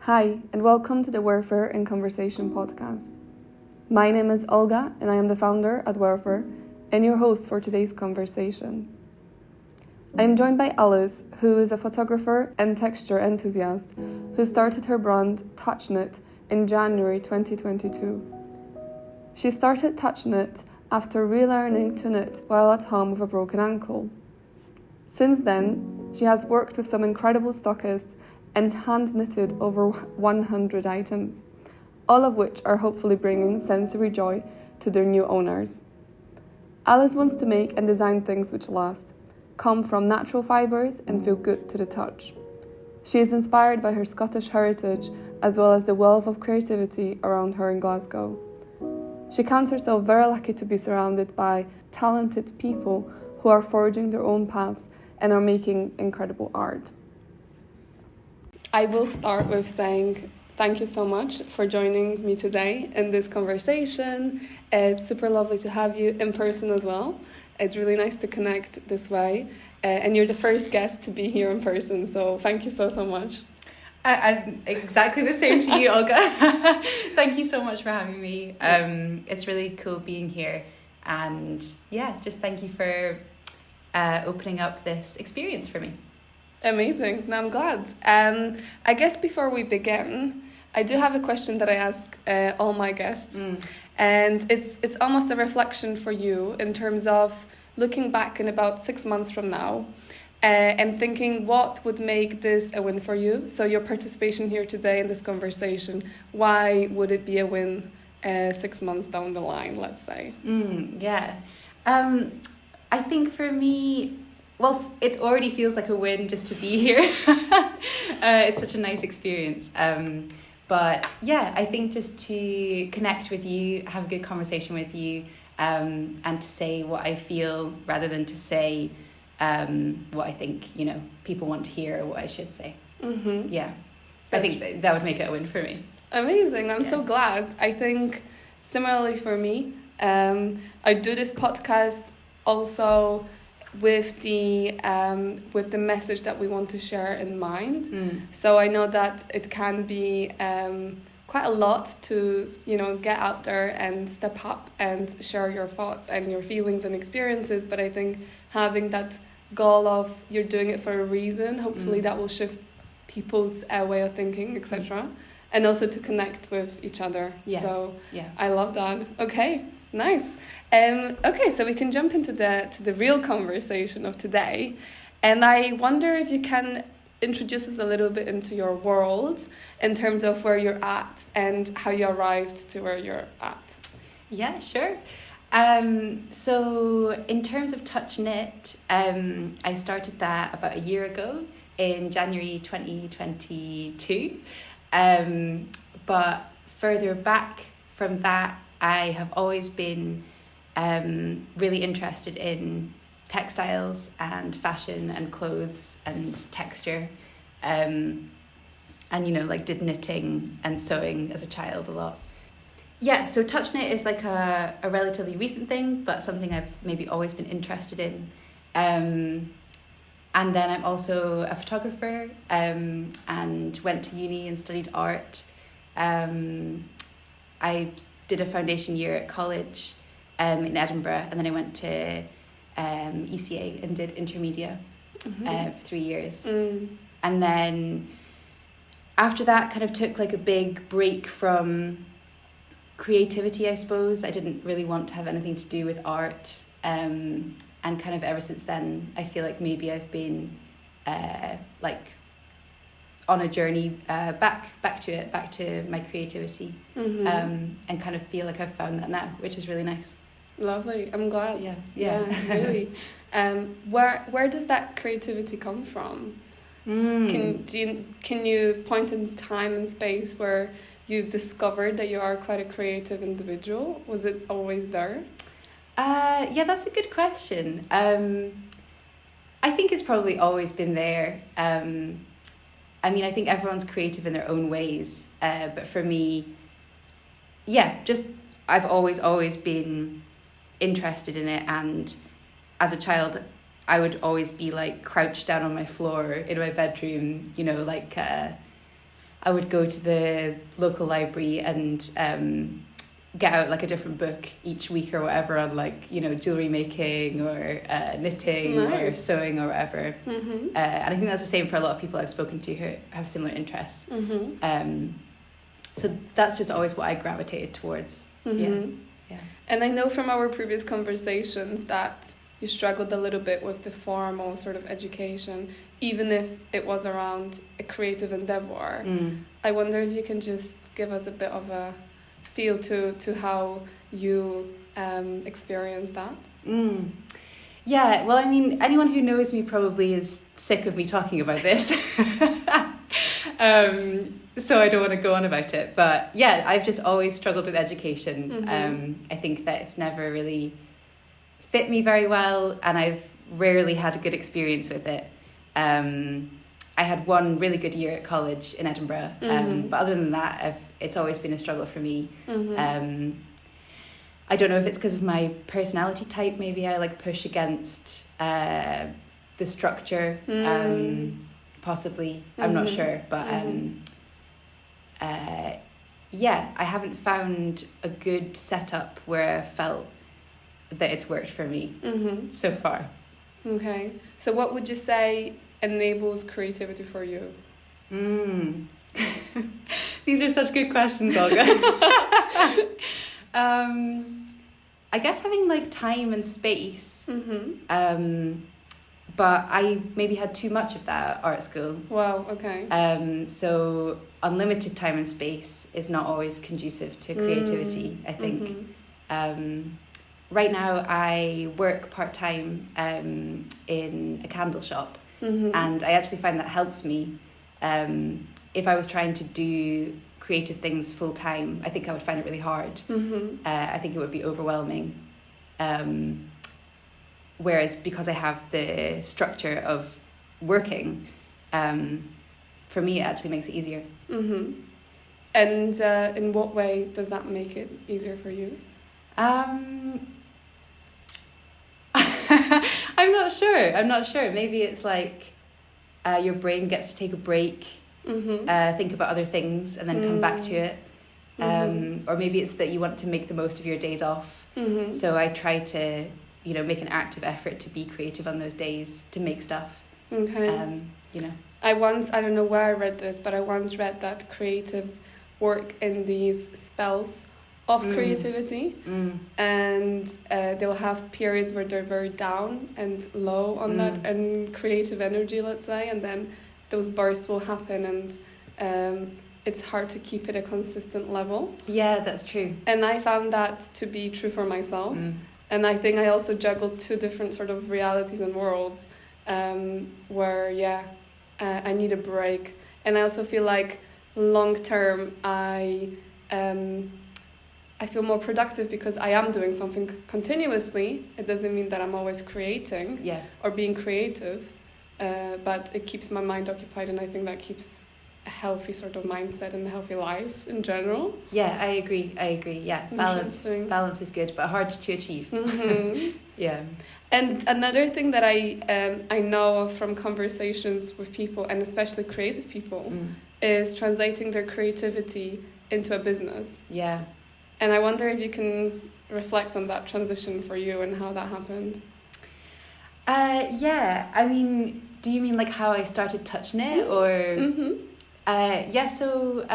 Hi, and welcome to the Warfare in Conversation podcast. My name is Olga, and I am the founder at Warfare and your host for today's conversation. I am joined by Alice, who is a photographer and texture enthusiast who started her brand TouchKnit in January 2022. She started TouchKnit after relearning to knit while at home with a broken ankle. Since then, she has worked with some incredible stockists and hand-knitted over 100 items, all of which are hopefully bringing sensory joy to their new owners. Alice wants to make and design things which last, come from natural fibres and feel good to the touch. She is inspired by her Scottish heritage as well as the wealth of creativity around her in Glasgow. She counts herself very lucky to be surrounded by talented people who are forging their own paths and are making incredible art. I will start with saying thank you so much for joining me today in this conversation. It's super lovely to have you in person as well. It's really nice to connect this way. And you're the first guest to be here in person, so thank you so much. I'm exactly the same to you, Olga. Thank you so much for having me. It's really cool being here. And yeah, just thank you for opening up this experience for me. Amazing. No, I'm glad. I guess before we begin, I do have a question that I ask all my guests. And it's almost a reflection for you in terms of looking back in about 6 months from now and thinking what would make this a win for you. So your participation here today in this conversation, why would it be a win 6 months down the line, let's say? I think for me, well, it already feels like a win just to be here. It's such a nice experience. But yeah, I think just to connect with you, have a good conversation with you, and to say what I feel rather than to say what I think, people want to hear or what I should say. Mm-hmm. Yeah, I think that would make it a win for me. Amazing. I'm so glad. I think similarly for me, I do this podcast also with the message that we want to share in mind. So I know that it can be quite a lot to get out there and step up and share your thoughts and your feelings and experiences, but I think having that goal of you're doing it for a reason, hopefully that will shift people's way of thinking, etc. And also to connect with each other. I love that. Okay, nice. Okay, so we can jump into the real conversation of today. And I wonder if you can introduce us a little bit into your world in terms of where you're at and how you arrived to where you're at. Yeah, sure. So in terms of TouchKnit, I started that about a year ago in January 2022. But further back from that, I have always been really interested in textiles and fashion and clothes and texture, and did knitting and sewing as a child a lot. Yeah, so TouchKnit is like a relatively recent thing, but something I've maybe always been interested in. And then I'm also a photographer and went to uni and studied art. I did a foundation year at college in Edinburgh, and then I went to ECA and did intermedia for 3 years. And then after that kind of took like a big break from creativity, I suppose. I didn't really want to have anything to do with art. And kind of ever since then, I feel like maybe I've been on a journey back to my creativity, and kind of feel like I've found that now, which is really nice. Lovely. I'm glad. Yeah. Really. Where does that creativity come from? Can you point in time and space where you discovered that you are quite a creative individual? Was it always there? Yeah, that's a good question. I think it's probably always been there. I think everyone's creative in their own ways. But for me, I've always been interested in it. And as a child, I would always be like crouched down on my floor in my bedroom, I would go to the local library and get out like a different book each week or whatever on like, you know, jewellery making or knitting or sewing or whatever. And I think that's the same for a lot of people I've spoken to who have similar interests. So that's just always what I gravitated towards. Yeah. And I know from our previous conversations that you struggled a little bit with the formal sort of education, even if it was around a creative endeavour. I wonder if you can just give us a bit of a feel to how you experienced that. Yeah, well, I mean, anyone who knows me probably is sick of me talking about this. So I don't want to go on about it. But yeah, I've just always struggled with education. I think that it's never really fit me very well, and I've rarely had a good experience with it. I had one really good year at college in Edinburgh, but other than that, it's always been a struggle for me. I don't know if it's because of my personality type. Maybe I like push against the structure, possibly. I'm not sure, but yeah, I haven't found a good setup where I felt that it's worked for me so far. Okay, so what would you say enables creativity for you? These are such good questions, Olga. I guess having like time and space, but I maybe had too much of that at art school. Wow, okay. So unlimited time and space is not always conducive to creativity, I think. Right now I work part-time in a candle shop, and I actually find that helps me. If I was trying to do creative things full-time, I think I would find it really hard. I think it would be overwhelming. Whereas because I have the structure of working, for me it actually makes it easier. And in what way does that make it easier for you? I'm not sure. Maybe it's like your brain gets to take a break, think about other things and then come back to it. Or maybe it's that you want to make the most of your days off. So I try to, you know, make an active effort to be creative on those days, to make stuff. You know. I don't know where I read this, but I once read that creatives work in these spells of creativity, and they'll have periods where they're very down and low on that and creative energy, let's say, and then those bursts will happen, and it's hard to keep it a consistent level. Yeah, that's true. And I found that to be true for myself. And I think I also juggled two different sort of realities and worlds, where, I need a break. And I also feel like long term, I feel more productive because I am doing something continuously. It doesn't mean that I'm always creating or being creative, but it keeps my mind occupied, and I think that keeps a healthy sort of mindset and a healthy life in general. Yeah, I agree. Yeah, balance is good, but hard to achieve. Yeah. And another thing that I know from conversations with people, and especially creative people, is translating their creativity into a business. Yeah. And I wonder if you can reflect on that transition for you and how that happened. Yeah, I mean, do you mean like how I started Touch Knit or? So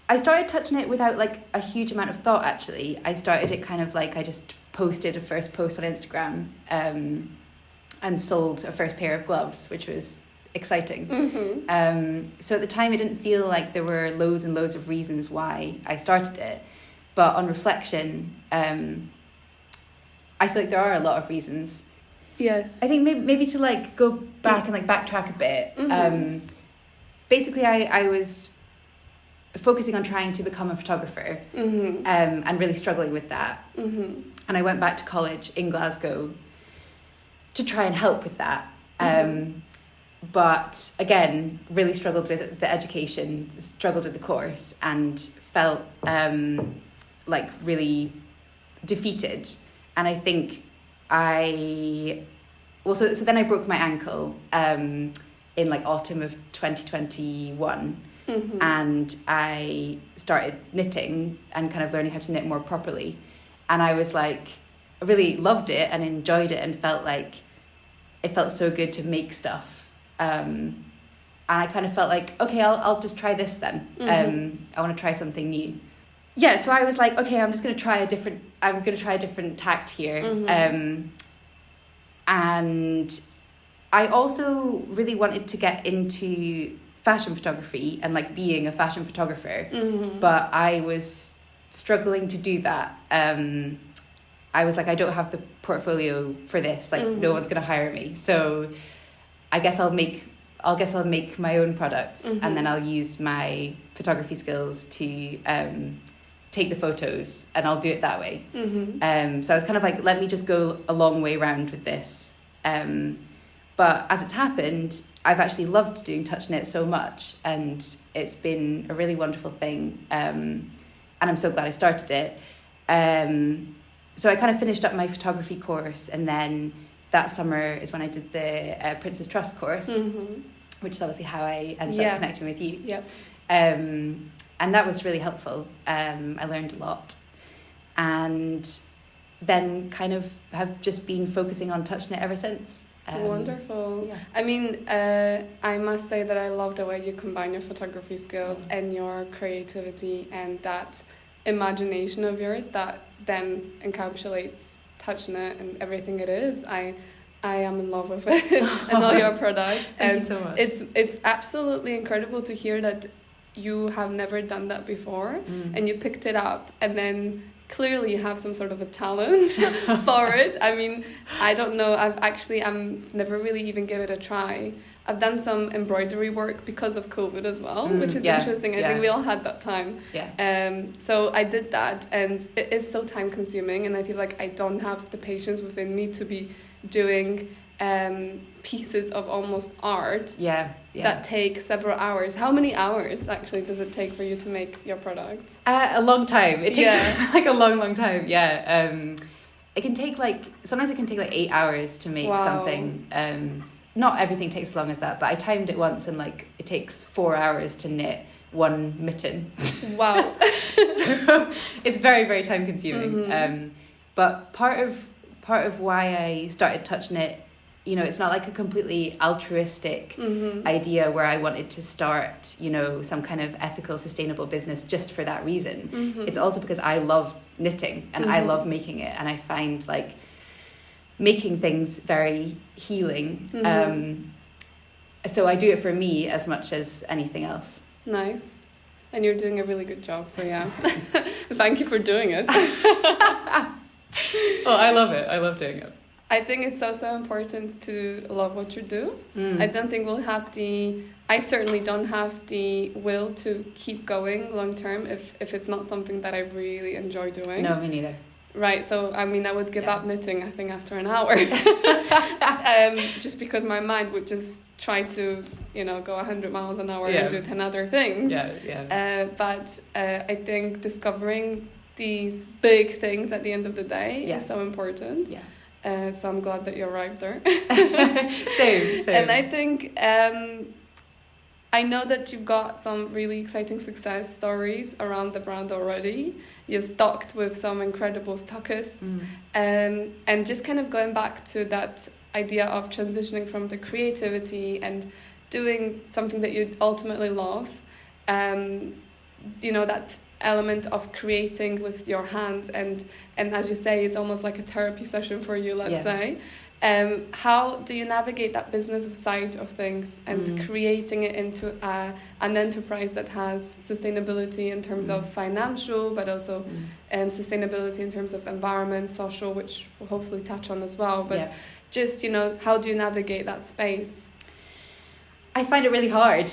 I started Touch Knit without like a huge amount of thought, actually. I started it kind of like I just posted a first post on Instagram and sold a first pair of gloves, which was exciting. So at the time, it didn't feel like there were loads and loads of reasons why I started it. But on reflection, I feel like there are a lot of reasons. Yeah. I think maybe to like go back and like backtrack a bit. Basically, I was focusing on trying to become a photographer, and really struggling with that. And I went back to college in Glasgow to try and help with that. But again, really struggled with the education, struggled with the course, and felt like really defeated. And I think so then I broke my ankle, in like autumn of 2021. And I started knitting and kind of learning how to knit more properly. And I was like, I really loved it and enjoyed it and felt like it felt so good to make stuff. And I kind of felt like, okay, I'll just try this then. I want to try something new. Yeah, so I was like, okay, I'm going to try a different tact here. And I also really wanted to get into fashion photography and like being a fashion photographer, but I was struggling to do that. I was like, I don't have the portfolio for this. Like, no one's gonna hire me. So, I guess I'll make my own products, and then I'll use my photography skills to take the photos, and I'll do it that way. So I was kind of like, let me just go a long way round with this. But as it's happened, I've actually loved doing touch knit so much, and it's been a really wonderful thing. And I'm so glad I started it. So I kind of finished up my photography course, and then that summer is when I did the Princess Trust course, which is obviously how I ended up connecting with you. Yep. And that was really helpful. I learned a lot. And then kind of have just been focusing on touch knit ever since. Wonderful. Yeah. I mean, I must say that I love the way you combine your photography skills and your creativity and that imagination of yours that then encapsulates touch knit and everything it is. I am in love with it and all your products. Thank you so much. It's absolutely incredible to hear that you have never done that before and you picked it up, and then clearly you have some sort of a talent for it. I mean, I don't know. I'm never really even give it a try. I've done some embroidery work because of COVID as well, which is interesting. I think we all had that time. Yeah. So I did that, and it is so time consuming, and I feel like I don't have the patience within me to be doing pieces of almost art that take several hours. How many hours actually does it take for you to make your products? A long time. It takes like a long time. Yeah. It can take sometimes it can take like 8 hours to make something. Not everything takes as long as that, but I timed it once, and like it takes 4 hours to knit one mitten. Wow. So it's very, very time consuming. But part of why I started touch knit, you know, it's not like a completely altruistic idea where I wanted to start, some kind of ethical, sustainable business just for that reason. It's also because I love knitting and I love making it, and I find like making things very healing. So I do it for me as much as anything else. Nice. And you're doing a really good job, so yeah. Thank you for doing it. Oh, I love it. I love doing it. I think it's so important to love what you do. I don't think I certainly don't have the will to keep going long term if it's not something that I really enjoy doing. No, me neither. Right, so I mean I would give up knitting, I think, after an hour. Just because my mind would just try to, go 100 miles an hour and do 10 other things. But I think discovering these big things at the end of the day is so important. So I'm glad that you arrived there. Same. And I think I know that you've got some really exciting success stories around the brand already. You're stocked with some incredible stockists. And just kind of going back to that idea of transitioning from the creativity and doing something that you ultimately love, that element of creating with your hands, and as you say, it's almost like a therapy session for you, let's say. How do you navigate that business side of things and creating it into an enterprise that has sustainability in terms of financial, but also sustainability in terms of environment, social, which we'll hopefully touch on as well. But just, how do you navigate that space? I find it really hard.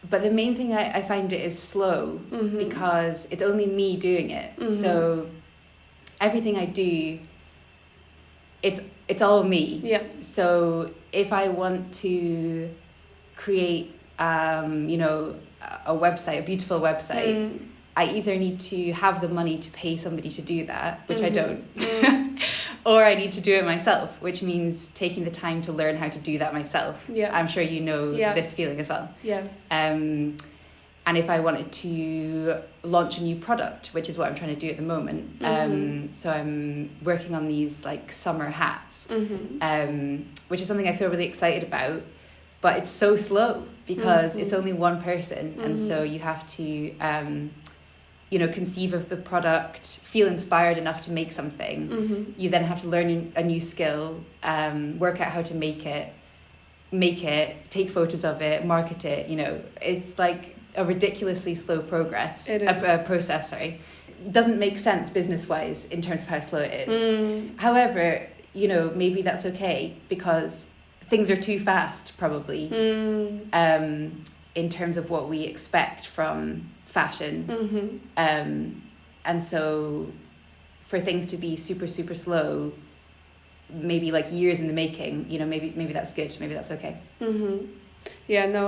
But the main thing I find it is slow because it's only me doing it. So everything I do, it's all me. So if I want to create, a website, a beautiful website, I either need to have the money to pay somebody to do that, which I don't, or I need to do it myself, which means taking the time to learn how to do that myself. Yeah. I'm sure you know this feeling as well. Yes. And if I wanted to launch a new product, which is what I'm trying to do at the moment, so I'm working on these like summer hats, which is something I feel really excited about, but it's so slow because it's only one person, and so you have to, conceive of the product, feel inspired enough to make something. You then have to learn a new skill, work out how to make it, take photos of it, market it. It's like a ridiculously slow process. Sorry, doesn't make sense business wise in terms of how slow it is. However, maybe that's okay because things are too fast probably in terms of what we expect from fashion. And so for things to be super super slow, maybe like years in the making, maybe that's good, maybe that's okay. Yeah, no,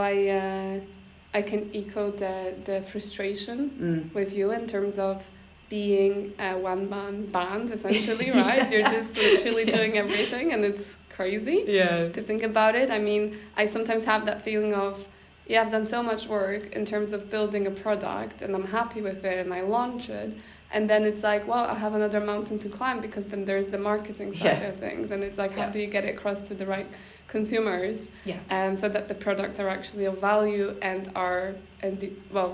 I can echo the frustration with you in terms of being a one-man band, essentially, right? You're just literally doing everything, and it's crazy to think about it. I mean, I sometimes have that feeling of, I've done so much work in terms of building a product, and I'm happy with it, and I launch it, and then it's like, well, I have another mountain to climb, because then there's the marketing side of things, and it's like, how do you get it across to the right consumers, so that the product are actually of value and are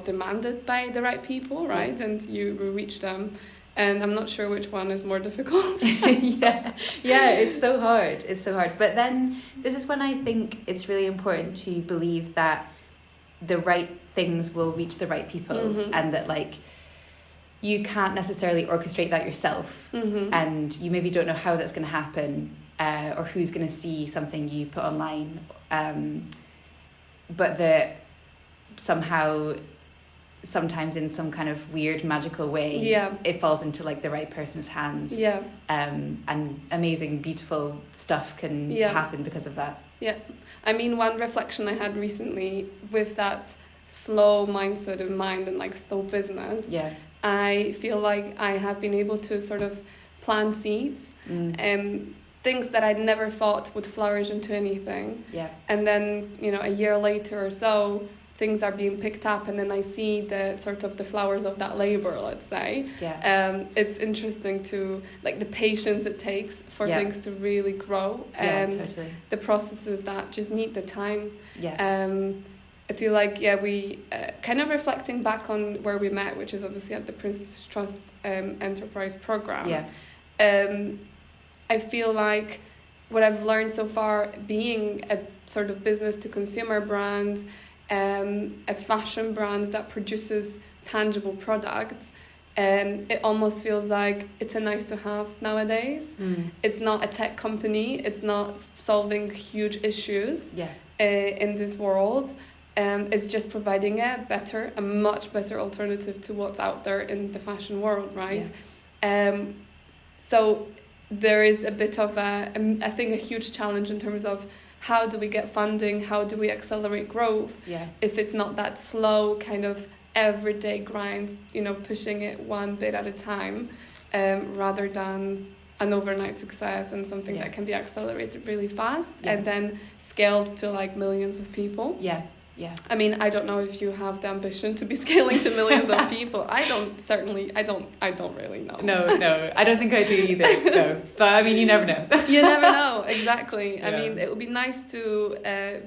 demanded by the right people, right? And you reach them. And I'm not sure which one is more difficult. It's so hard. But then this is when I think it's really important to believe that the right things will reach the right people, and that like you can't necessarily orchestrate that yourself, and you maybe don't know how that's going to happen. Or who's going to see something you put online, but that somehow, sometimes in some kind of weird magical way, it falls into like the right person's hands, and amazing, beautiful stuff can happen because of that. I mean, one reflection I had recently with that slow mindset in mind and like slow business, I feel like I have been able to sort of plant seeds, things that I'd never thought would flourish into anything. And then, a year later or so, things are being picked up, and then I see the sort of the flowers of that labor, let's say. It's interesting to, like, the patience it takes for things to really grow, and the processes that just need the time. I feel like, we kind of reflecting back on where we met, which is obviously at the Prince's Trust Enterprise Programme. I feel like what I've learned so far, being a sort of business to consumer brand, a fashion brand that produces tangible products, it almost feels like it's a nice to have nowadays. It's not a tech company, it's not solving huge issues in this world. It's just providing a much better alternative to what's out there in the fashion world, right? So there is a bit of I think a huge challenge in terms of how do we get funding, how do we accelerate growth if it's not that slow kind of everyday grind, pushing it one bit at a time, rather than an overnight success and something that can be accelerated really fast and then scaled to like millions of people. I mean, I don't know if you have the ambition to be scaling to millions of people. I don't really know. No, I don't think I do either. No. But I mean, you never know. You never know, exactly. I mean, it would be nice to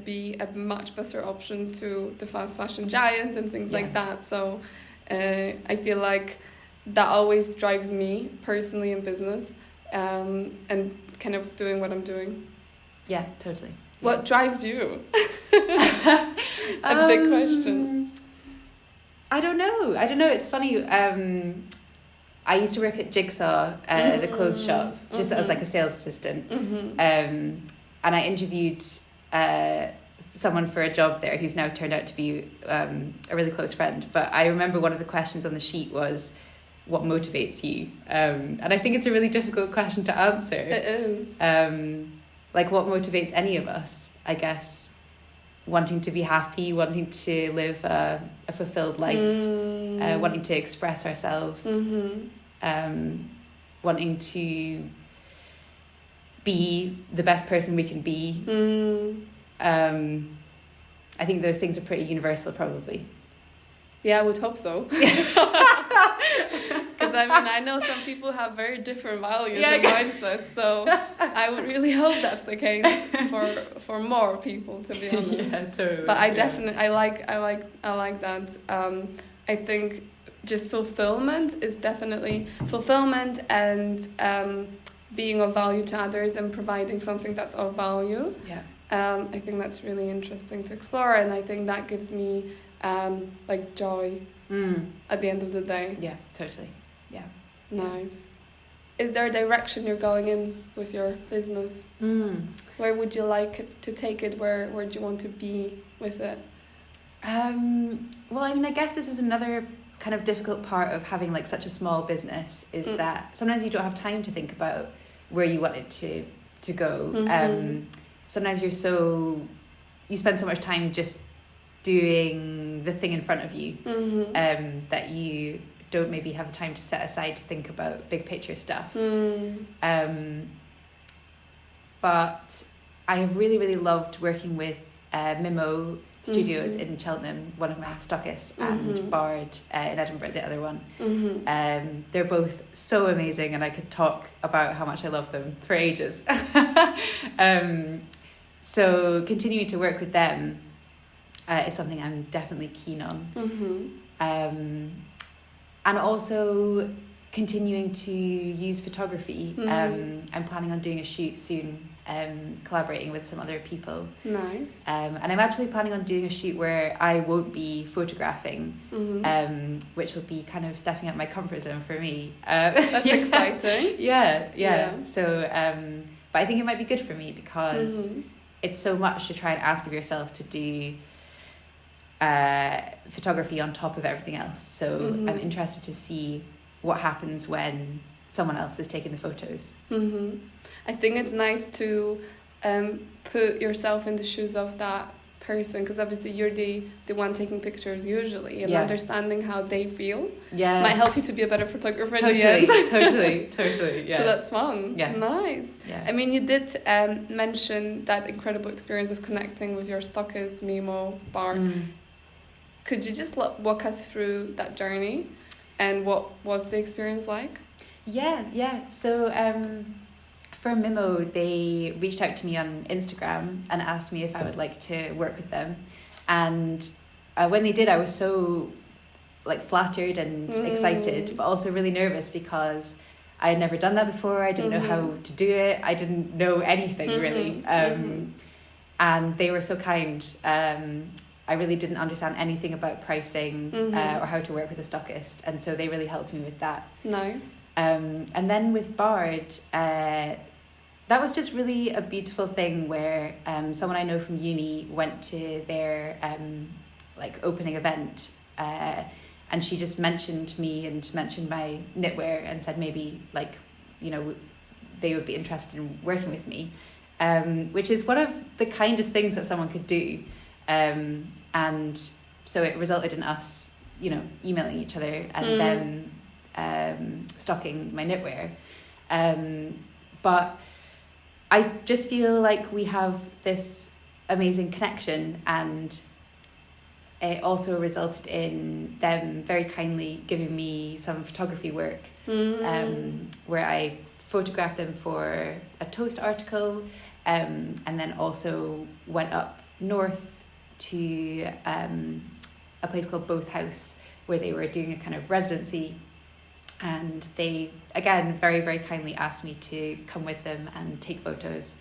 be a much better option to the fast fashion giants and things like that. So I feel like that always drives me personally in business, and kind of doing what I'm doing. Yeah, totally. What drives you? A big question. I don't know. It's funny. I used to work at Jigsaw, the clothes shop, just as like a sales assistant. And I interviewed someone for a job there who's now turned out to be a really close friend. But I remember one of the questions on the sheet was, what motivates you? And I think it's a really difficult question to answer. It is. Like, what motivates any of us, I guess? Wanting to be happy, wanting to live a fulfilled life, wanting to express ourselves, wanting to be the best person we can be. I think those things are pretty universal, probably. Yeah, I would hope so. Because I know some people have very different values and mindsets, so I would really hope that's the case for more people, to be honest. Yeah, totally. But I definitely I like that. I think just fulfillment and being of value to others and providing something that's of value. Yeah. I think that's really interesting to explore, and I think that gives me joy at the end of the day. Yeah, totally. Yeah. Nice. Is there a direction you're going in with your business? Where would you like it to take it? Where do you want to be with it? Well, I mean, I guess this is another kind of difficult part of having like such a small business, is that sometimes you don't have time to think about where you want it to go. Sometimes you spend so much time just doing the thing in front of you, that you don't maybe have time to set aside to think about big picture stuff. But I have really, really loved working with Mimo Studios in Cheltenham, one of my stockists, and Bard in Edinburgh, the other one. They're both so amazing, and I could talk about how much I love them for ages. So continuing to work with them is something I'm definitely keen on. And also continuing to use photography. I'm planning on doing a shoot soon, collaborating with some other people. Nice. And I'm actually planning on doing a shoot where I won't be photographing, which will be kind of stepping out my comfort zone for me. That's exciting. Yeah. So, but I think it might be good for me because it's so much to try and ask of yourself to do photography on top of everything else. So I'm interested to see what happens when someone else is taking the photos. I think it's nice to put yourself in the shoes of that person, because obviously you're the one taking pictures usually, and understanding how they feel might help you to be a better photographer in the end. Totally. Yeah. So that's fun. Yeah. Nice. Yeah. I mean, you did mention that incredible experience of connecting with your stockist, Mimo, Bard. Could you just walk us through that journey and what was the experience like? Yeah. So for Mimo, they reached out to me on Instagram and asked me if I would like to work with them. And when they did, I was so flattered and excited, but also really nervous because I had never done that before. I didn't know how to do it. I didn't know anything really. And they were so kind. I really didn't understand anything about pricing or how to work with a stockist. And so they really helped me with that. Nice. And then with Bard, that was just really a beautiful thing where someone I know from uni went to their opening event, and she just mentioned me and mentioned my knitwear and said maybe they would be interested in working with me, which is one of the kindest things that someone could do. And so it resulted in us, emailing each other and then stocking my knitwear. But I just feel like we have this amazing connection, and it also resulted in them very kindly giving me some photography work, where I photographed them for a Toast article, and then also went up north to a place called Both House, where they were doing a kind of residency, and they again very, very kindly asked me to come with them and take photos,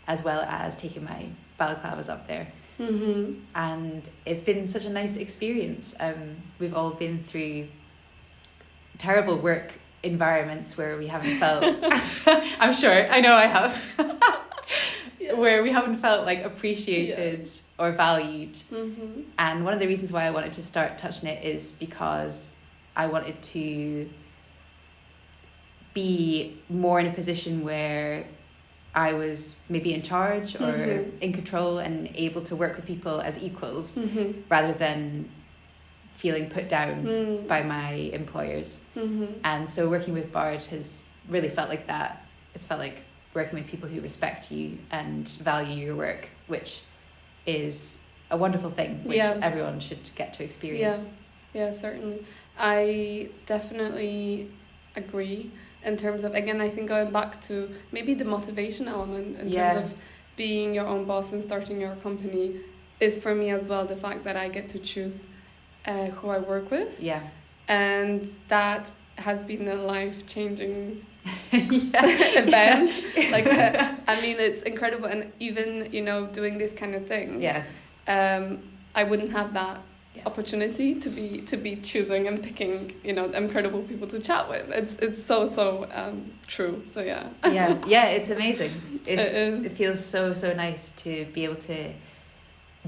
as well as taking my balaclavas up there. And it's been such a nice experience. We've all been through terrible work environments where we haven't felt I'm sure, I know I have where we haven't felt appreciated or valued. And one of the reasons why I wanted to start Touch Knit is because I wanted to be more in a position where I was maybe in charge or in control and able to work with people as equals, rather than feeling put down by my employers. And so working with Bard has really felt like that. It's felt like working with people who respect you and value your work, which is a wonderful thing, which everyone should get to experience. Yeah, certainly. I definitely agree in terms of, again, I think going back to maybe the motivation element in terms of being your own boss and starting your company is for me as well the fact that I get to choose who I work with. Yeah. And that has been a life-changing event. Like, I mean, it's incredible. And even, you know, doing these kind of things, I wouldn't have that opportunity to be choosing and picking, you know, incredible people to chat with. It's so true. So it's amazing. It feels so nice to be able to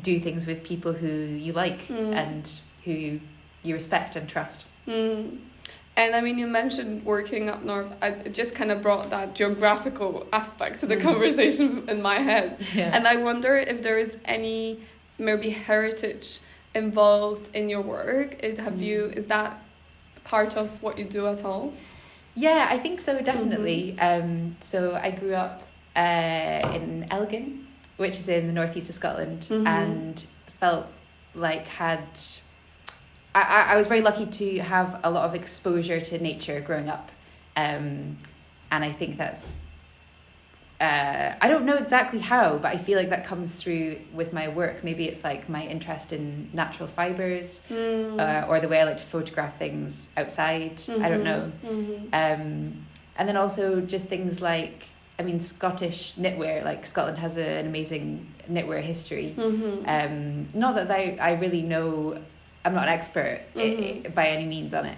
do things with people who you like and who you respect and trust. And I mean, you mentioned working up north. It just kind of brought that geographical aspect to the conversation in my head. And I wonder if there is any maybe heritage involved in your work. Is that part of what you do at all? Yeah, I think so, definitely. So I grew up in Elgin, which is in the northeast of Scotland, and felt like I was very lucky to have a lot of exposure to nature growing up, and I think that's I don't know exactly how, but I feel like that comes through with my work. Maybe it's like my interest in natural fibres, or the way I like to photograph things outside. I don't know. And then also just things like, I mean, Scottish knitwear. Like, Scotland has an amazing knitwear history. Not that I really know. I'm not an expert by any means on it,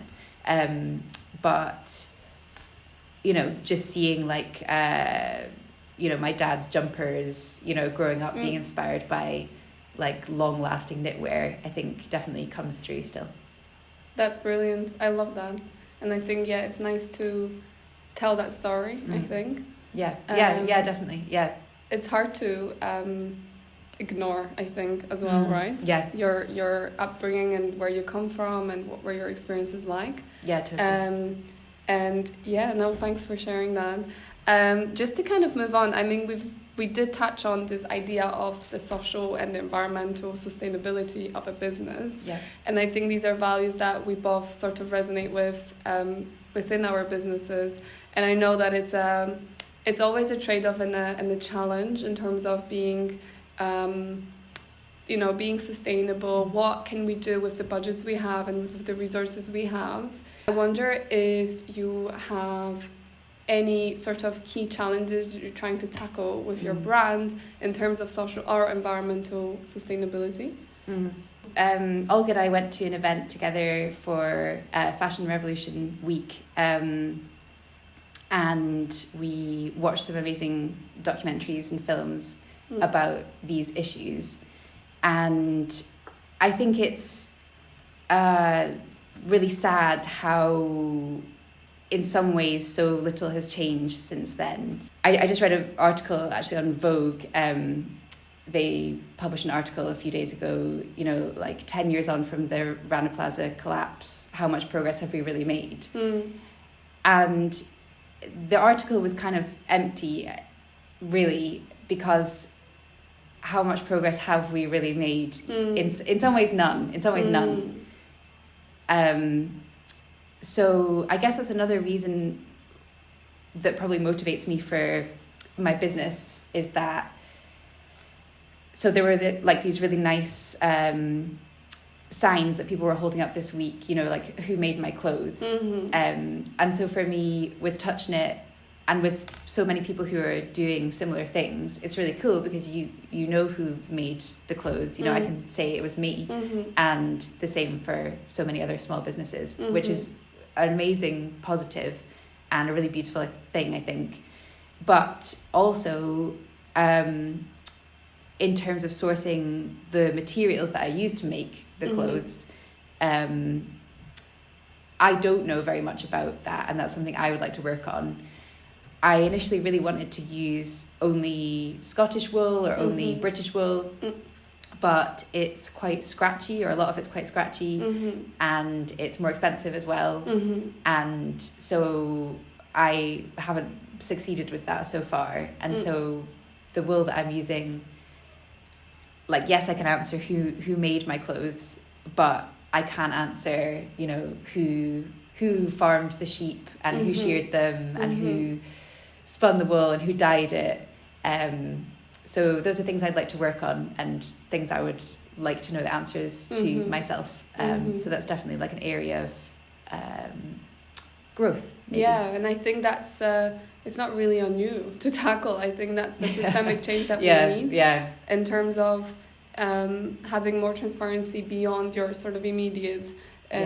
but you know, just seeing like you know, my dad's jumpers, you know, growing up being inspired by like long lasting knitwear, I think definitely comes through still. That's brilliant. I love that. And I think it's nice to tell that story. I think definitely. It's hard to ignore, I think, as well, right? Your upbringing and where you come from and where your experience is like. Totally. Thanks for sharing that. Just to kind of move on, I mean, we did touch on this idea of the social and environmental sustainability of a business. And I think these are values that we both sort of resonate with within our businesses. And I know that it's always a trade-off and a challenge in terms of being being sustainable. What can we do with the budgets we have and with the resources we have? I wonder if you have any sort of key challenges you're trying to tackle with your brand in terms of social or environmental sustainability. Olga and I went to an event together for Fashion Revolution Week, and we watched some amazing documentaries and films about these issues, and I think it's really sad how in some ways so little has changed since then. I just read an article actually on Vogue. They published an article a few days ago, you know, like 10 years on from the Rana Plaza collapse, how much progress have we really made? And the article was kind of empty, really, because how much progress have we really made? In some ways, none. So I guess that's another reason that probably motivates me for my business, is that, so there were these really nice signs that people were holding up this week, you know, like, who made my clothes? And so for me, with Touch Knit and with so many people who are doing similar things, it's really cool because you know who made the clothes. You know, I can say it was me, and the same for so many other small businesses, which is an amazing positive and a really beautiful thing, I think. But also, in terms of sourcing the materials that I use to make the clothes, I don't know very much about that, and that's something I would like to work on. I initially really wanted to use only Scottish wool or only British wool, but it's quite scratchy, or a lot of it's quite scratchy, and it's more expensive as well. And so I haven't succeeded with that so far. And so the wool that I'm using, like, yes, I can answer who made my clothes, but I can't answer, you know, who farmed the sheep and who sheared them and who spun the wool and who dyed it. So those are things I'd like to work on and things I would like to know the answers to myself. So that's definitely like an area of growth. Maybe. Yeah, and I think that's it's not really on you to tackle. I think that's the systemic change that we need. Yeah. In terms of having more transparency beyond your sort of immediate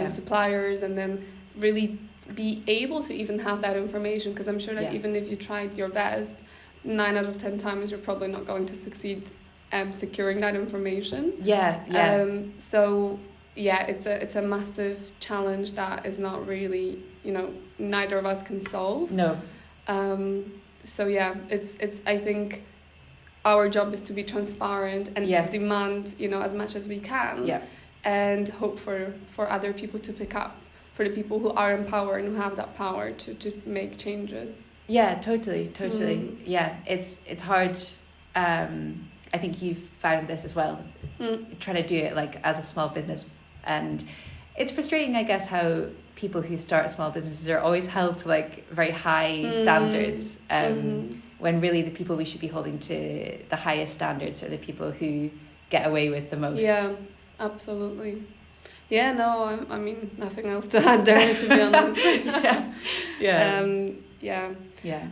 suppliers, and then really be able to even have that information, because I'm sure that even if you tried your best, 9 out of 10 times you're probably not going to succeed securing that information. So yeah, it's a massive challenge that is not really, you know, neither of us can solve. No. So yeah, it's I think our job is to be transparent and demand, you know, as much as we can, and hope for other people to pick up, for the people who are in power and who have that power to make changes. Yeah, totally. Yeah, it's hard. I think you've found this as well, trying to do it like as a small business, and it's frustrating, I guess, how people who start small businesses are always held to like very high standards, when really the people we should be holding to the highest standards are the people who get away with the most. Yeah, absolutely. Yeah, no, I mean, nothing else to add there, to be honest.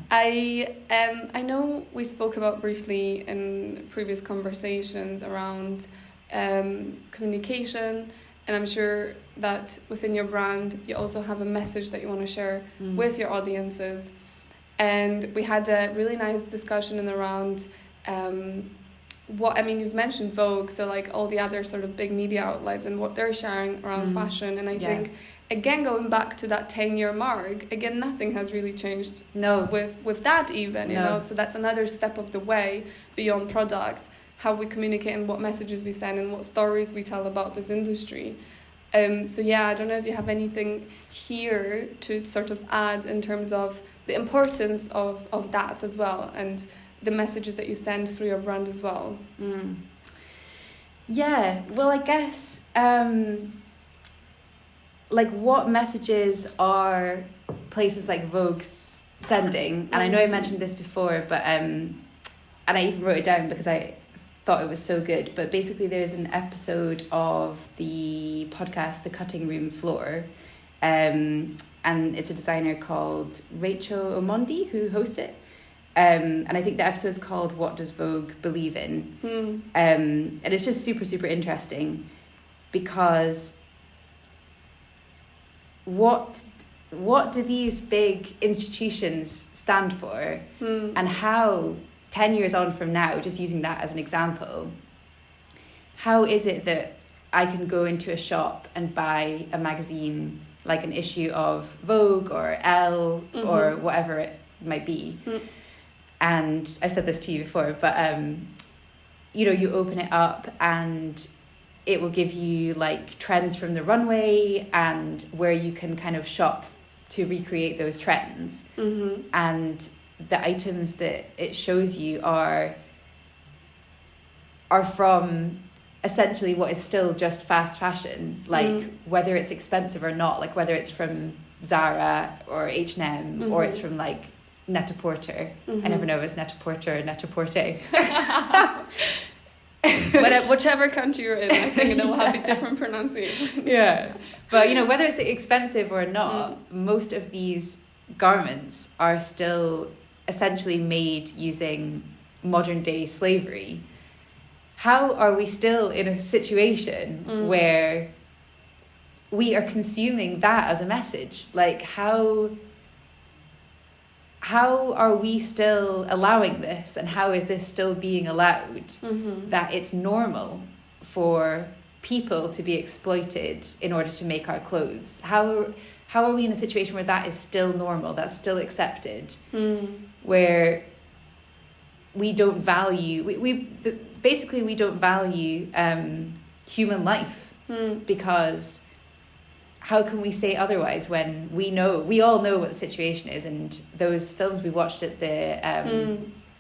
I know we spoke about briefly in previous conversations around communication, and I'm sure that within your brand you also have a message that you want to share with your audiences. And we had a really nice discussion in around you've mentioned Vogue, so like all the other sort of big media outlets and what they're sharing around fashion, and I think again, going back to that 10-year mark, again, nothing has really changed. No. With that even, you know, so that's another step of the way beyond product, how we communicate and what messages we send and what stories we tell about this industry. So yeah, I don't know if you have anything here to sort of add in terms of the importance of that as well, and the messages that you send through your brand as well. Yeah, well, I guess like what messages are places like Vogue sending? And I know I mentioned this before, but and I even wrote it down because I thought it was so good. But basically there's an episode of the podcast The Cutting Room Floor, and it's a designer called Rachel Omondi who hosts it. And I think the episode's called What Does Vogue Believe In? And it's just super, super interesting because what do these big institutions stand for, and how 10 years on from now, just using that as an example, how is it that I can go into a shop and buy a magazine like an issue of Vogue or Elle or whatever it might be? And I said this to you before, but you know, you open it up and it will give you like trends from the runway and where you can kind of shop to recreate those trends. And the items that it shows you are from essentially what is still just fast fashion, like whether it's expensive or not, like whether it's from Zara or H&M or it's from like Net-a-Porter. I never know if it's Net-a-Porter or Net-a-Porter. But whichever country you're in, I think it will have a different pronunciation. Yeah, but you know, whether it's expensive or not, most of these garments are still essentially made using modern day slavery. How are we still in a situation where we are consuming that as a message? Like how are we still allowing this, and how is this still being allowed, that it's normal for people to be exploited in order to make our clothes? How are we in a situation where that is still normal, that's still accepted, where we don't value, we don't value human life, because how can we say otherwise when we all know what the situation is, and those films we watched at the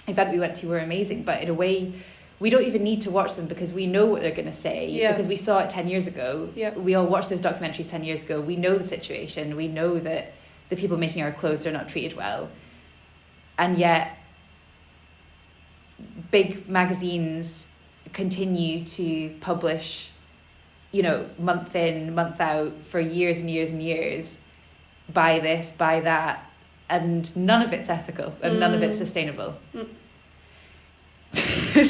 event we went to were amazing, but in a way we don't even need to watch them because we know what they're going to say, because we saw it 10 years ago. We all watched those documentaries 10 years ago. We know the situation. We know that the people making our clothes are not treated well. And yet big magazines continue to publish, you know, month in, month out for years and years and years, buy this, buy that, and none of it's ethical and none of it's sustainable.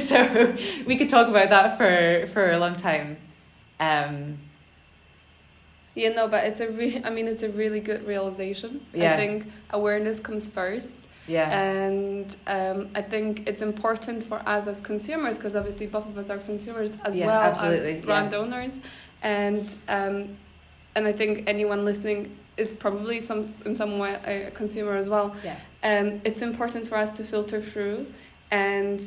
So we could talk about that for a long time. But it's a really good realization. I think awareness comes first. And I think it's important for us as consumers, because obviously both of us are consumers as well as brand owners, and I think anyone listening is probably in some way a consumer as well. It's important for us to filter through and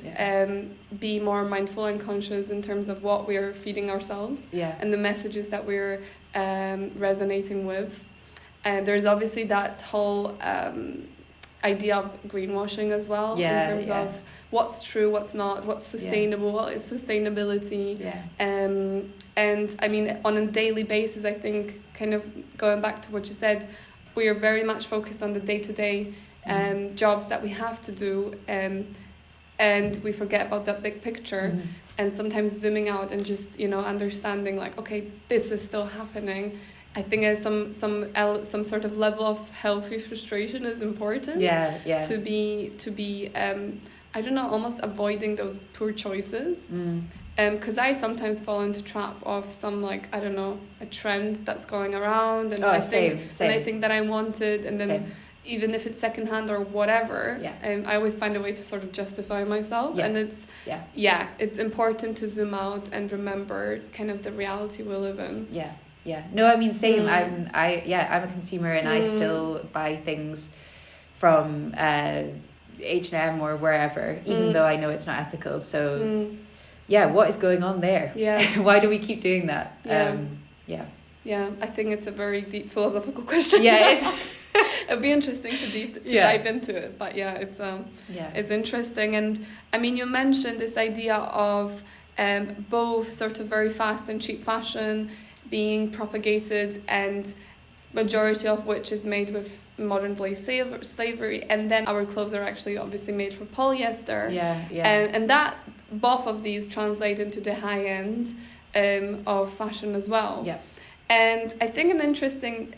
be more mindful and conscious in terms of what we are feeding ourselves and the messages that we're resonating with. And there's obviously that whole idea of greenwashing as well, in terms of what's true, what's not, what's sustainable, what is sustainability. And I mean, on a daily basis, I think, kind of going back to what you said, we are very much focused on the day-to-day jobs that we have to do, and we forget about that big picture. And sometimes zooming out and just, you know, understanding like, okay, this is still happening. I think some sort of level of healthy frustration is important. To be I don't know, almost avoiding those poor choices. Because I sometimes fall into trap of some, like, I don't know, a trend that's going around, and I think that I want it, and then even if it's secondhand or whatever, I always find a way to sort of justify myself. And it's important to zoom out and remember kind of the reality we live in. No, I mean, same. I'm a consumer, and I still buy things from H&M or wherever, even though I know it's not ethical. So what is going on there? Why do we keep doing that? I think it's a very deep philosophical question. It'd be interesting to dive into it, but it's interesting. And I mean, you mentioned this idea of both sort of very fast and cheap fashion being propagated, and majority of which is made with modern day slavery, and then our clothes are actually obviously made from polyester. And that both of these translate into the high end of fashion as well. And I think an interesting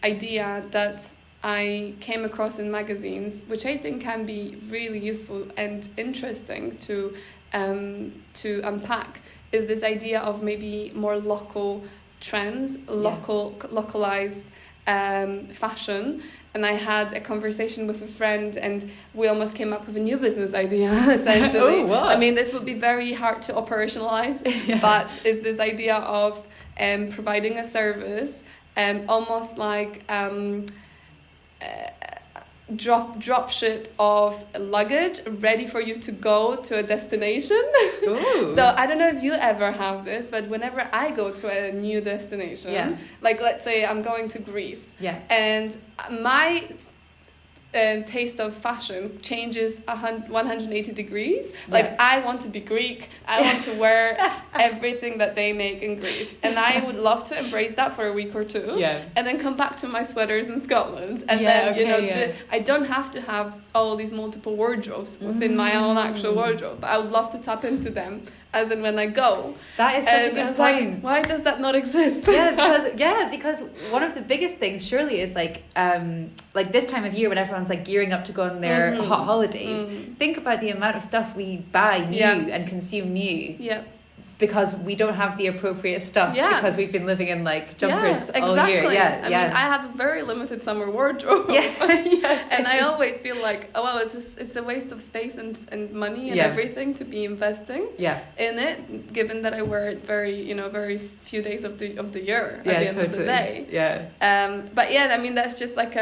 idea that I came across in magazines, which I think can be really useful and interesting to unpack, is this idea of maybe more local trends, localized fashion. And I had a conversation with a friend, and we almost came up with a new business idea, essentially. I mean, this would be very hard to operationalize, but it's this idea of providing a service, almost like drop ship of luggage ready for you to go to a destination. So I don't know if you ever have this, but whenever I go to a new destination, like let's say I'm going to Greece, and my taste of fashion changes 180 degrees. Like, I want to be Greek. I want to wear everything that they make in Greece, and I would love to embrace that for a week or two, and then come back to my sweaters in Scotland, and I don't have to have all these multiple wardrobes within my own actual wardrobe, but I would love to tap into them as and when I go. That is such a good point. Like, why does that not exist? Because one of the biggest things surely is like this time of year when everyone's like gearing up to go on their hot holidays. Think about the amount of stuff we buy new and consume new. Because we don't have the appropriate stuff, because we've been living in like jumpers all year. I mean, I have a very limited summer wardrobe. And I always feel like, it's a waste of space and money and everything to be investing in it, given that I wear it very few days of the year at the end of the day. But I mean, that's just like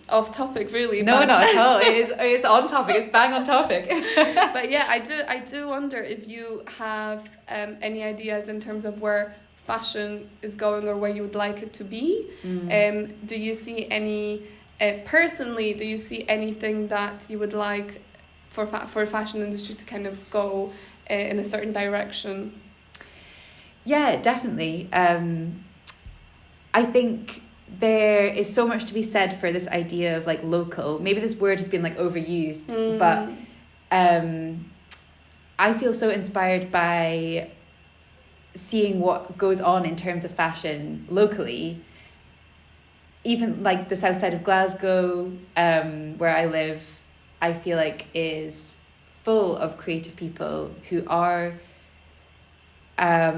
off topic, really. No, not at all. It's on topic. It's bang on topic. But I do wonder if you have any ideas in terms of where fashion is going or where you would like it to be. Do you see any, personally, do you see anything that you would like for fashion industry to kind of go in a certain direction? Yeah, definitely. I think there is so much to be said for this idea of like local. Maybe this word has been like overused, but I feel so inspired by seeing what goes on in terms of fashion locally. Even like the south side of Glasgow, where I live, I feel like is full of creative people who are, I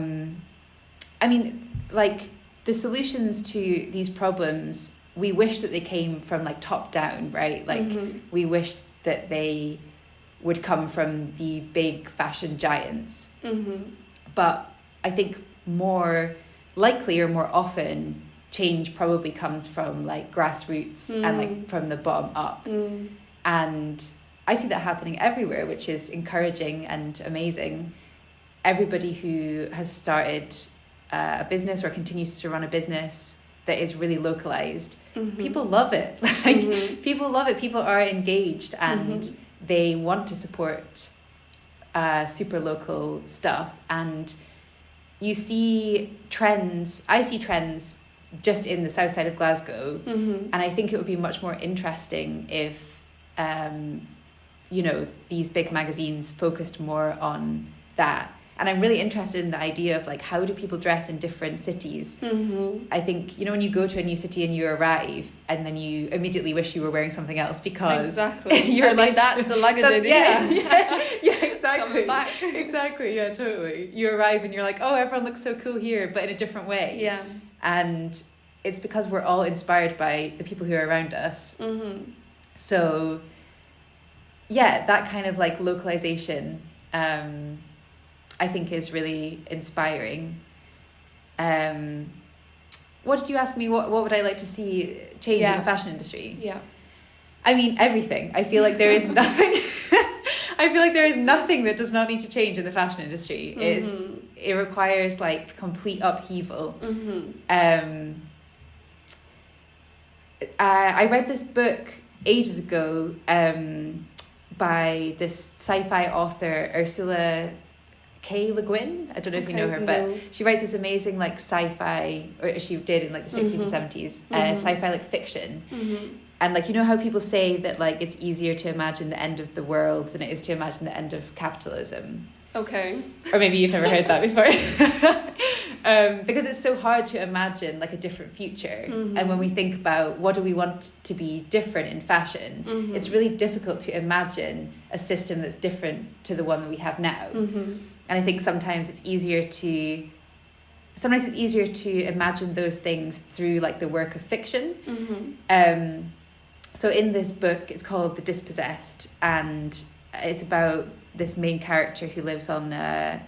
mean, like the solutions to these problems, we wish that they came from like top down, right? Like we wish that they would come from the big fashion giants. But I think more likely or more often change probably comes from like grassroots and like from the bottom up. And I see that happening everywhere, which is encouraging and amazing. Everybody who has started a business or continues to run a business that is really localized, people love it. Like people love it. People are engaged and they want to support super local stuff. And you see trends. I see trends just in the south side of Glasgow, and I think it would be much more interesting if you know, these big magazines focused more on that. And I'm really interested in the idea of like, how do people dress in different cities? I think, you know, when you go to a new city and you arrive and then you immediately wish you were wearing something else because you're like, that's the luggage idea. Yeah, exactly. Coming back. Exactly, yeah, totally. You arrive and you're like, oh, everyone looks so cool here, but in a different way. Yeah. And it's because we're all inspired by the people who are around us. So yeah, that kind of like localization, I think is really inspiring. What did you ask me? What would I like to see change in the fashion industry? Yeah. I mean, everything. I feel like there is nothing. I feel like there is nothing that does not need to change in the fashion industry. It requires like complete upheaval. I read this book ages ago by this sci-fi author Ursula K. Le Guin. I don't know if you know her, but she writes this amazing like sci-fi, or she did in like the 60s and 70s, sci-fi like fiction. And like, you know how people say that like it's easier to imagine the end of the world than it is to imagine the end of capitalism? Okay. Or maybe you've never heard that before. Because it's so hard to imagine like a different future. And when we think about what do we want to be different in fashion, it's really difficult to imagine a system that's different to the one that we have now. And I think sometimes it's easier to imagine those things through like the work of fiction. So in this book, it's called The Dispossessed, and it's about this main character who lives on a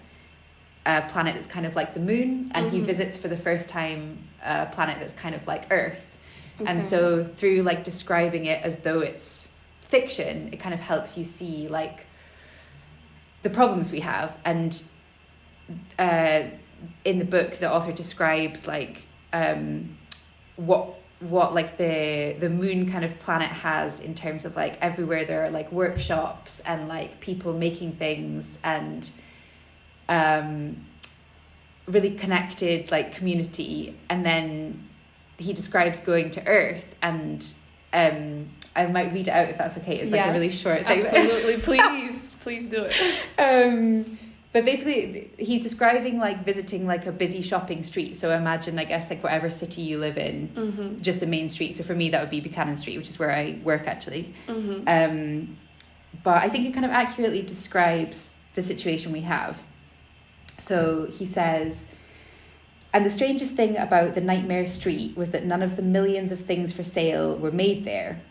planet that's kind of like the moon, and he visits for the first time a planet that's kind of like Earth. And so through like describing it as though it's fiction, it kind of helps you see like the problems we have. And in the book, the author describes like what like the moon kind of planet has in terms of like everywhere there are like workshops and like people making things and really connected like community. And then he describes going to Earth, and I might read it out if that's okay. It's like a really short thing. Absolutely. Please do it. But basically he's describing like visiting like a busy shopping street. So imagine, I guess, like whatever city you live in, just the main street. So for me, that would be Buchanan Street, which is where I work actually. But I think it kind of accurately describes the situation we have. So he says, and the strangest thing about the nightmare street was that none of the millions of things for sale were made there.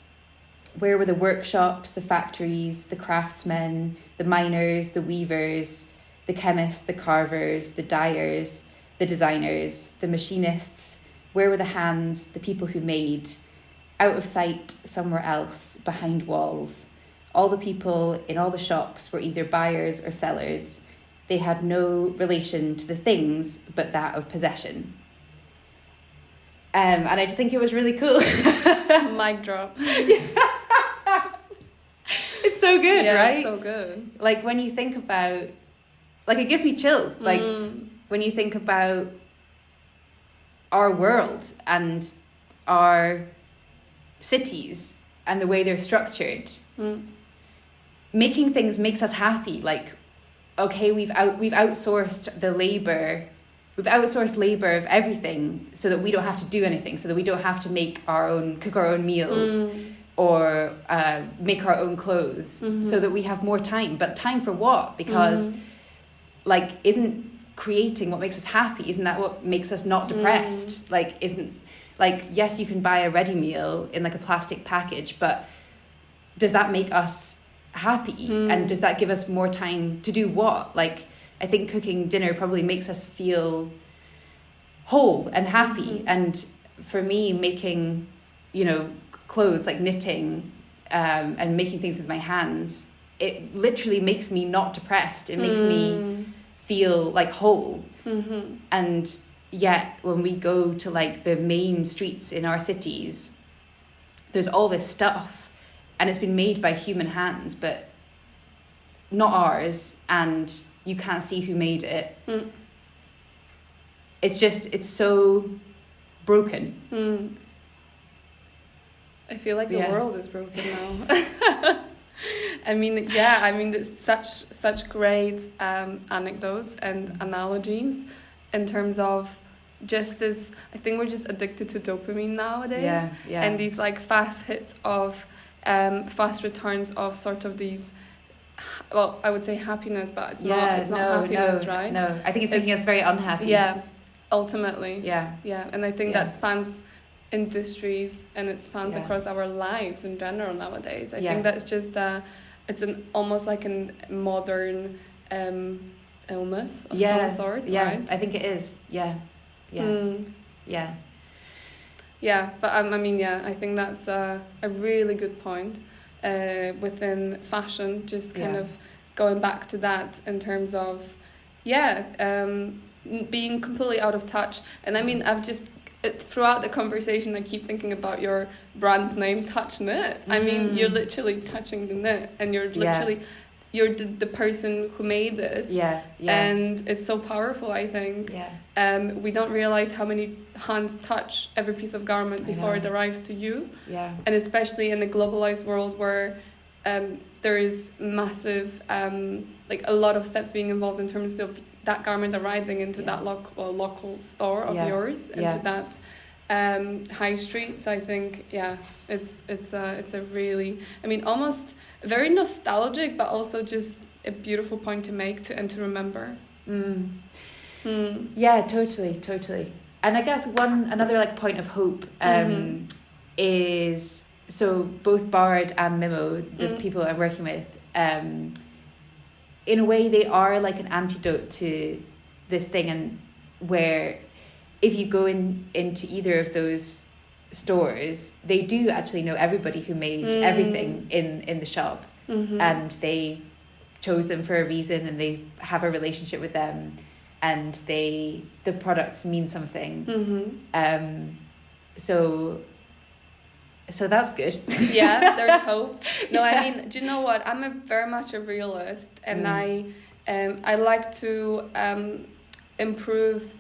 Where were the workshops, the factories, the craftsmen, the miners, the weavers, the chemists, the carvers, the dyers, the designers, the machinists? Where were the hands, the people who made? Out of sight, somewhere else, behind walls. All the people in all the shops were either buyers or sellers. they had no relation to the things but that of possession. And I just think it was really cool. Mic drop. It's so good, right? It's so good. Like when you think about, like it gives me chills. Like when you think about our world and our cities and the way they're structured, making things makes us happy. Like, okay, we've outsourced the labor. We've outsourced labor of everything so that we don't have to do anything, so that we don't have to cook our own meals or make our own clothes, so that we have more time. But time for what? Because like, isn't creating what makes us happy? Isn't that what makes us not depressed? Like, yes, you can buy a ready meal in like a plastic package, but does that make us happy? And does that give us more time to do what? Like, I think cooking dinner probably makes us feel whole and happy. And for me, making, clothes, like knitting, and making things with my hands, it literally makes me not depressed. It makes me feel like whole. And yet when we go to like the main streets in our cities, there's all this stuff and it's been made by human hands, but not ours, and you can't see who made it. It's so broken. I feel like the world is broken now. I mean, there's such great anecdotes and analogies in terms of just this. I think we're just addicted to dopamine nowadays, and these like fast hits of fast returns of sort of these. Well, I would say happiness, but it's not. It's not happiness, right? No, I think it's making us very unhappy. Yeah, ultimately. Yeah, and I think that spans industries and it spans across our lives in general nowadays. I think that's just it's almost like a modern illness of some sort, right? I think it is. Yeah. But I think that's a really good point within fashion, just kind of going back to that in terms of being completely out of touch. And I mean, I've just throughout the conversation I keep thinking about your brand name, Touch Knit. I mean, you're literally touching the knit, and you're literally you're the person who made it. And it's so powerful, I think. We don't realize how many hands touch every piece of garment before it arrives to you. And especially in the globalized world where there is massive like a lot of steps being involved in terms of that garment arriving into that local store of yours, into that high street. So I think it's a really, I mean, almost very nostalgic, but also just a beautiful point to make and to remember. Yeah, totally. And I guess another like point of hope is, so both Bard and Mimo, the people I'm working with, in a way they are like an antidote to this thing, and where if you go into either of those stores, they do actually know everybody who made everything in the shop, and they chose them for a reason, and they have a relationship with them, and the products mean something. So that's good. There's hope. No, I mean, do you know what? I'm very much a realist, and I like to improve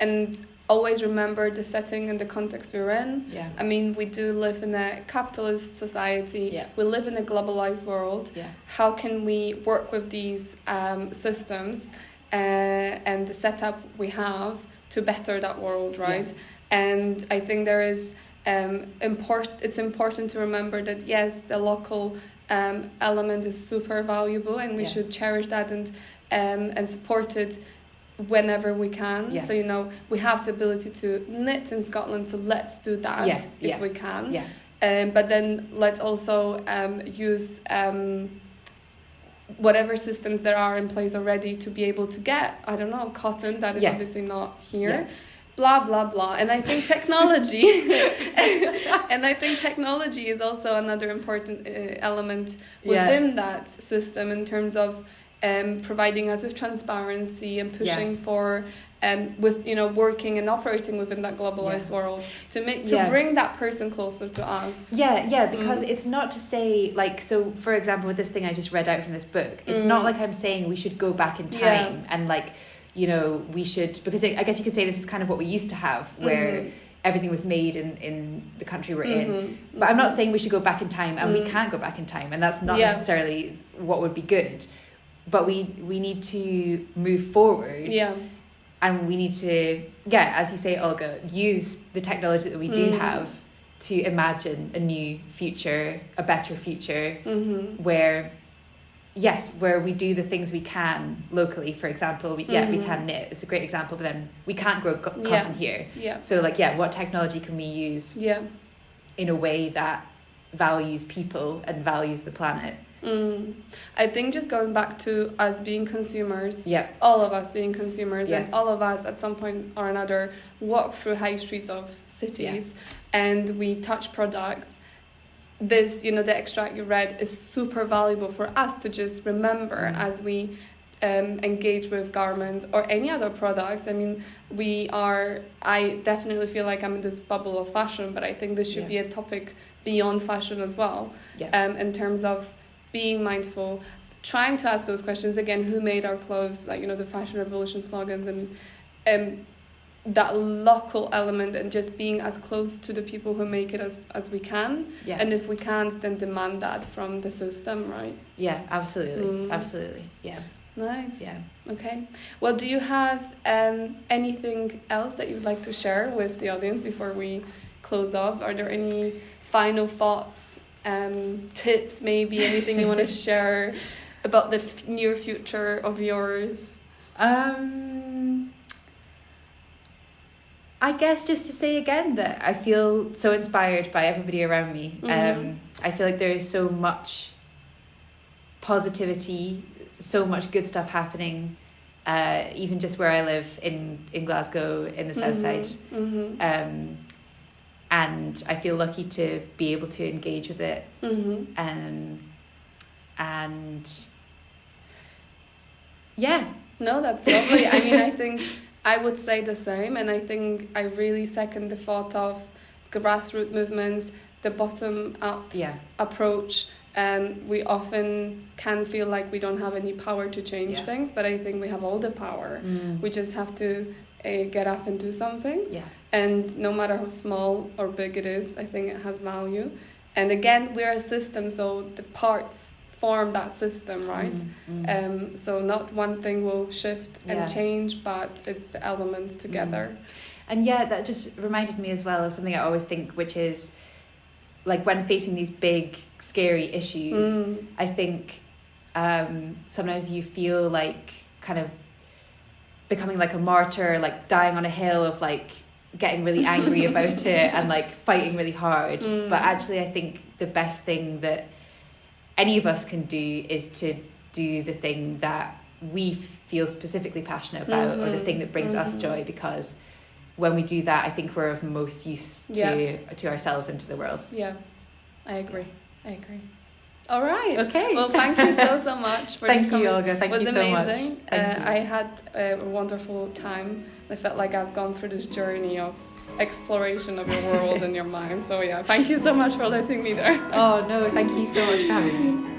and always remember the setting and the context we're in. I mean, we do live in a capitalist society. We live in a globalized world. How can we work with these systems and the setup we have to better that world, right? And I think there is it's important to remember that yes, the local element is super valuable, and we should cherish that and support it whenever we can. So we have the ability to knit in Scotland, so let's do that if we can. But then let's also use whatever systems there are in place already to be able to get, I don't know, cotton that is obviously not here. Blah blah blah. And I think technology is also another important element within that system, in terms of providing us with transparency and pushing for with working and operating within that globalized world to bring that person closer to us. Because it's not to say, like, so for example with this thing I just read out from this book, it's not like I'm saying we should go back in time and like, we should, because I guess you could say this is kind of what we used to have, where everything was made in the country we're in. But I'm not saying we should go back in time, and we can't go back in time, and that's not necessarily what would be good. But we need to move forward. And we need to, as you say, Olga, use the technology that we do have to imagine a new future, a better future, where we do the things we can locally. For example, we can knit. It's a great example, but then we can't grow cotton here. So what technology can we use in a way that values people and values the planet? I think just going back to us being consumers, all of us being consumers, and all of us at some point or another walk through high streets of cities and we touch products. This, the extract you read is super valuable for us to just remember as we engage with garments or any other product. I mean, I definitely feel like I'm in this bubble of fashion, but I think this should be a topic beyond fashion as well, in terms of being mindful, trying to ask those questions again, who made our clothes, like, the fashion revolution slogans, and that local element, and just being as close to the people who make it as we can. And if we can't, then demand that from the system, right? Absolutely. Nice. Okay, well, do you have anything else that you'd like to share with the audience before we close off? Are there any final thoughts, tips, maybe anything you want to share about the near future of yours? I guess just to say again that I feel so inspired by everybody around me. I feel like there is so much positivity, so much good stuff happening, even just where I live in Glasgow, in the south side. And I feel lucky to be able to engage with it. No, that's lovely. I mean, I think I would say the same, and I think I really second the thought of grassroots movements, the bottom up approach. We often can feel like we don't have any power to change things, but I think we have all the power. We just have to get up and do something. And no matter how small or big it is, I think it has value. And again, we're a system, so the parts form that system, right? So not one thing will shift and change, but it's the elements together. And that just reminded me as well of something I always think, which is like when facing these big scary issues, I think sometimes you feel like kind of becoming like a martyr, like dying on a hill of like getting really angry about it and like fighting really hard. But actually I think the best thing that any of us can do is to do the thing that we feel specifically passionate about, or the thing that brings us joy, because when we do that, I think we're of most use to ourselves and to the world. I agree. All right. Okay. Well, thank you so much for Thank you, Olga. Thank you so much. It was amazing. I had a wonderful time. I felt like I've gone through this journey of exploration of your world and your mind. So thank you so much for letting me there. Oh no, thank you so much for having me.